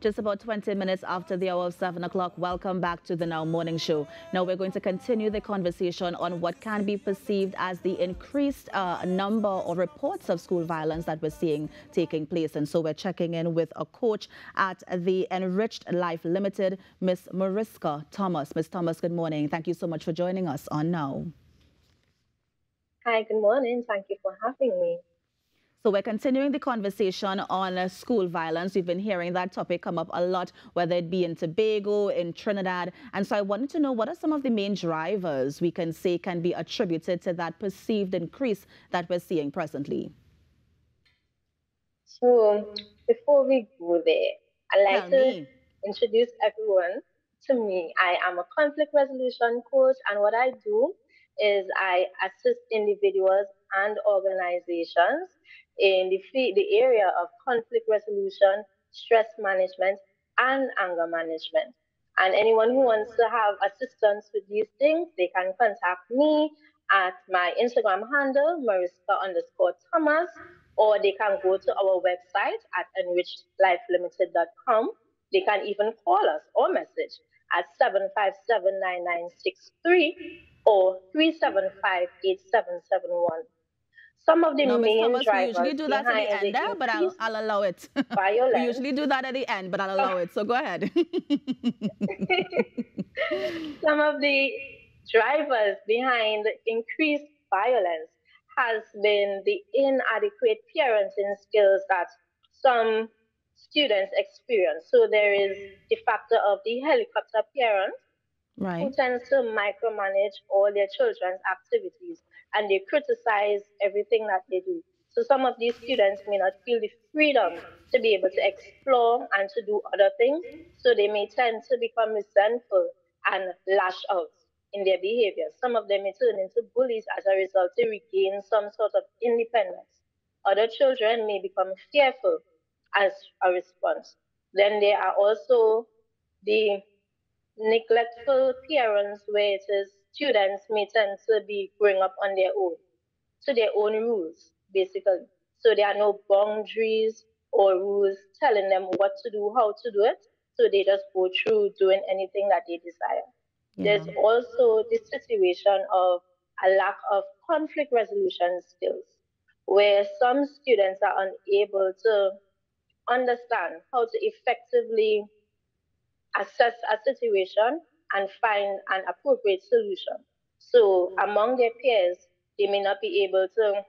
Just about 20 minutes after the hour of 7 o'clock, welcome back to the Now Morning Show. Now we're going to continue the conversation on what can be perceived as the increased number or reports of school violence that we're seeing taking place. And so we're checking in with a coach at the Enriched Life Limited, Miss Maurishka Thomas. Miss Thomas, good morning. Thank you so much for joining us on Now. Hi, good morning. Thank you for having me. So we're continuing the conversation on school violence. We've been hearing that topic come up a lot, whether it be in Tobago, in Trinidad. And so I wanted to know, what are some of the main drivers we can say can be attributed to that perceived increase that we're seeing presently? So, before we go there, I'd like Tell to me. introduce everyone to me. I am a conflict resolution coach, and what I do is I assist individuals and organizations in the area of conflict resolution, stress management, and anger management. And anyone who wants to have assistance with these things, they can contact me at my Instagram handle, Maurishka_Thomas, or they can go to our website at enrichedlifelimited.com. They can even call us or message at 757-9963 or 375-8771. Some of the No, Miss main Thomas, we usually drivers do that at the behind the end there, but I'll increased allow it. We violence. usually do that at the end, but I'll allow it. So go ahead. Some of the drivers behind increased violence has been the inadequate parenting skills that some students experience. So there is the factor of the helicopter parent who Right. tends to micromanage all their children's activities and they criticize everything that they do. So some of these students may not feel the freedom to be able to explore and to do other things. So they may tend to become resentful and lash out in their behavior. Some of them may turn into bullies as a result to regain some sort of independence. Other children may become fearful as a response. Then there are also the neglectful parents where it is students may tend to be growing up on their own, to their own rules, basically. So there are no boundaries or rules telling them what to do, how to do it. So they just go through doing anything that they desire. Yeah. There's also the situation of a lack of conflict resolution skills, where some students are unable to understand how to effectively assess a situation and find an appropriate solution. So among their peers, they may not be able to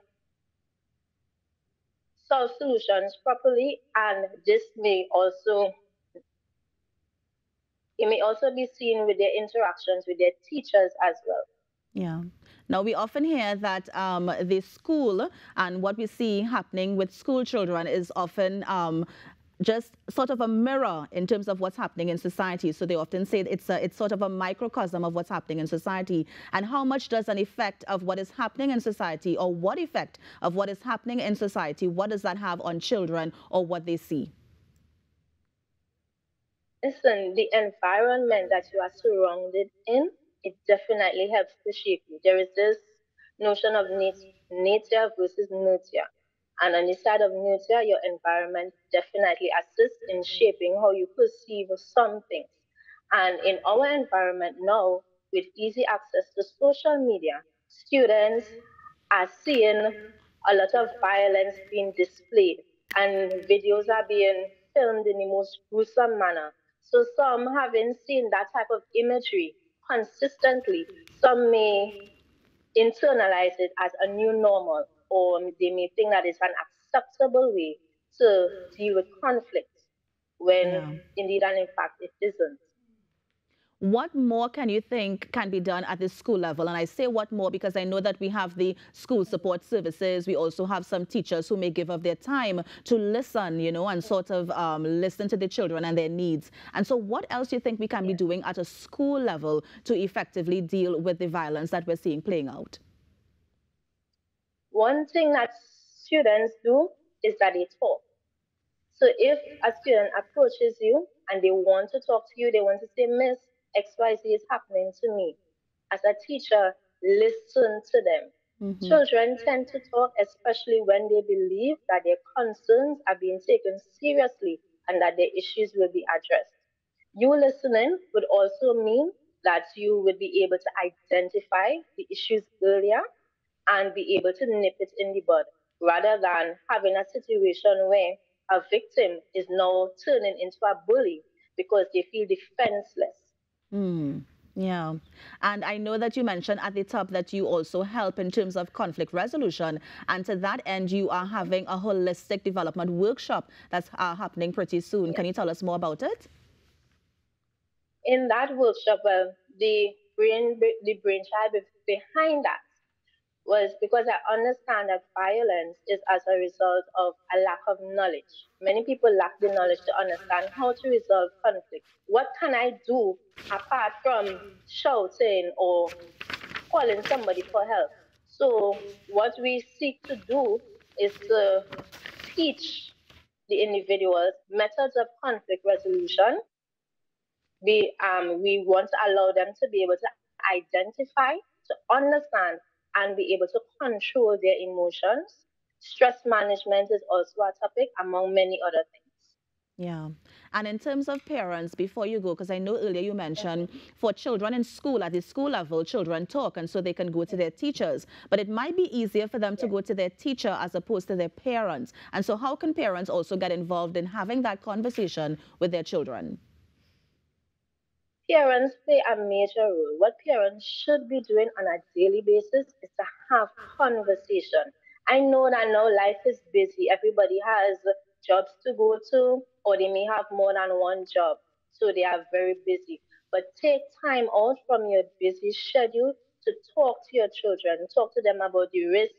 solve solutions properly, and this may also it may also be seen with their interactions with their teachers as well. Yeah. Now, we often hear that the school and what we see happening with school children is often just sort of a mirror in terms of what's happening in society. So they often say it's sort of a microcosm of what's happening in society. And how much does an effect of what is happening in society, or what effect of what is happening in society, what does that have on children or what they see? Listen, the environment that you are surrounded in, it definitely helps to shape you. There is this notion of nature versus nurture. And on the side of nurture, your environment definitely assists in shaping how you perceive some things. And in our environment now, with easy access to social media, students are seeing a lot of violence being displayed and videos are being filmed in the most gruesome manner. So some having seen that type of imagery consistently, some may internalize it as a new normal, or they may think that it's an acceptable way to deal with conflict when Yeah. indeed and in fact it isn't. What more can you think can be done at the school level? And I say what more because I know that we have the school support services. We also have some teachers who may give of their time to listen, and sort of listen to the children and their needs. And so what else do you think we can be Yeah. doing at a school level to effectively deal with the violence that we're seeing playing out? One thing that students do is that they talk. So if a student approaches you and they want to talk to you, they want to say, Miss, XYZ is happening to me. As a teacher, listen to them. Hmm. Children tend to talk, especially when they believe that their concerns are being taken seriously and that their issues will be addressed. You listening would also mean that you would be able to identify the issues earlier and be able to nip it in the bud rather than having a situation where a victim is now turning into a bully because they feel defenseless. Mm, yeah. And I know that you mentioned at the top that you also help in terms of conflict resolution. And to that end, you are having a holistic development workshop that's happening pretty soon. Can Yes. you tell us more about it? In that workshop, the brainchild behind that was because I understand that violence is as a result of a lack of knowledge. Many people lack the knowledge to understand how to resolve conflict. What can I do apart from shouting or calling somebody for help? So, what we seek to do is to teach the individuals methods of conflict resolution. We want to allow them to be able to identify, to understand, and be able to control their emotions. Stress management is also a topic among many other things. Yeah. And in terms of parents, before you go, because I know earlier you mentioned for children in school, at the school level, children talk and so they can go to their teachers. But it might be easier for them to Yes. go to their teacher as opposed to their parents. And so how can parents also get involved in having that conversation with their children? Parents play a major role. What parents should be doing on a daily basis is to have conversation. I know that now life is busy. Everybody has jobs to go to, or they may have more than one job. So they are very busy. But take time out from your busy schedule to talk to your children, talk to them about the risks,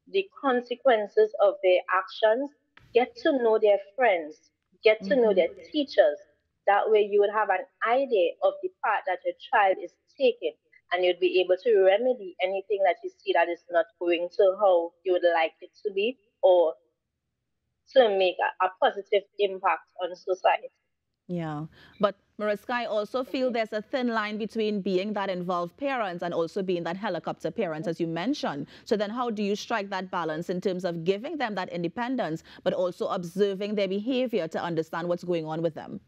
the consequences of their actions, get to know their friends, get to know Hmm. their teachers. That way, you would have an idea of the path that your child is taking, and you'd be able to remedy anything that you see that is not going to how you would like it to be, or to make a positive impact on society. Yeah. But Mariska, I also feel there's a thin line between being that involved parents and also being that helicopter parent, as you mentioned. So then how do you strike that balance in terms of giving them that independence, but also observing their behavior to understand what's going on with them?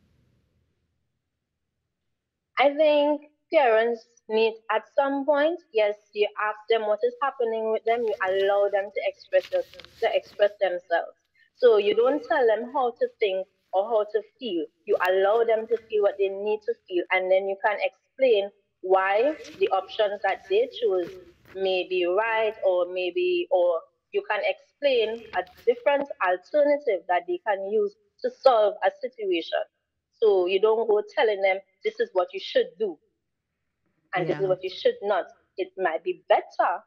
I think parents need at some point, yes, you ask them what is happening with them, you allow them to to express themselves. So you don't tell them how to think or how to feel. You allow them to feel what they need to feel, and then you can explain why the options that they choose may be right or maybe or you can explain a different alternative that they can use to solve a situation. So you don't go telling them this is what you should do and this is Yeah. what you should not. It might be better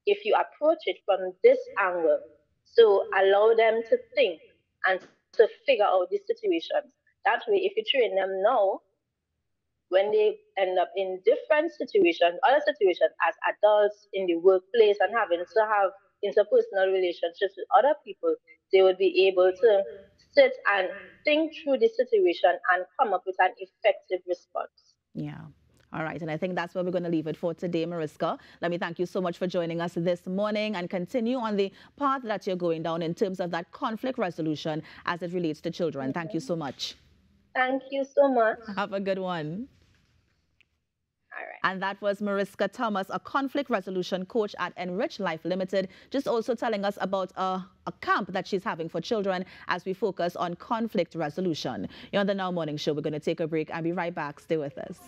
if you approach it from this angle. So allow them to think and to figure out the situations. That way, if you train them now, when they end up in different situations, other situations as adults in the workplace and having to have interpersonal relationships with other people, they would be able to sit and think through the situation and come up with an effective response. Yeah. All right. And I think that's where we're going to leave it for today, Mariska. Let me thank you so much for joining us this morning and continue on the path that you're going down in terms of that conflict resolution as it relates to children. Thank you Mhm. so much. Thank you so much. Have a good one. All right. And that was Maurishka Thomas, a conflict resolution coach at Enriched Life Limited, just also telling us about a camp that she's having for children as we focus on conflict resolution. You're on the Now Morning Show. We're going to take a break and be right back. Stay with us.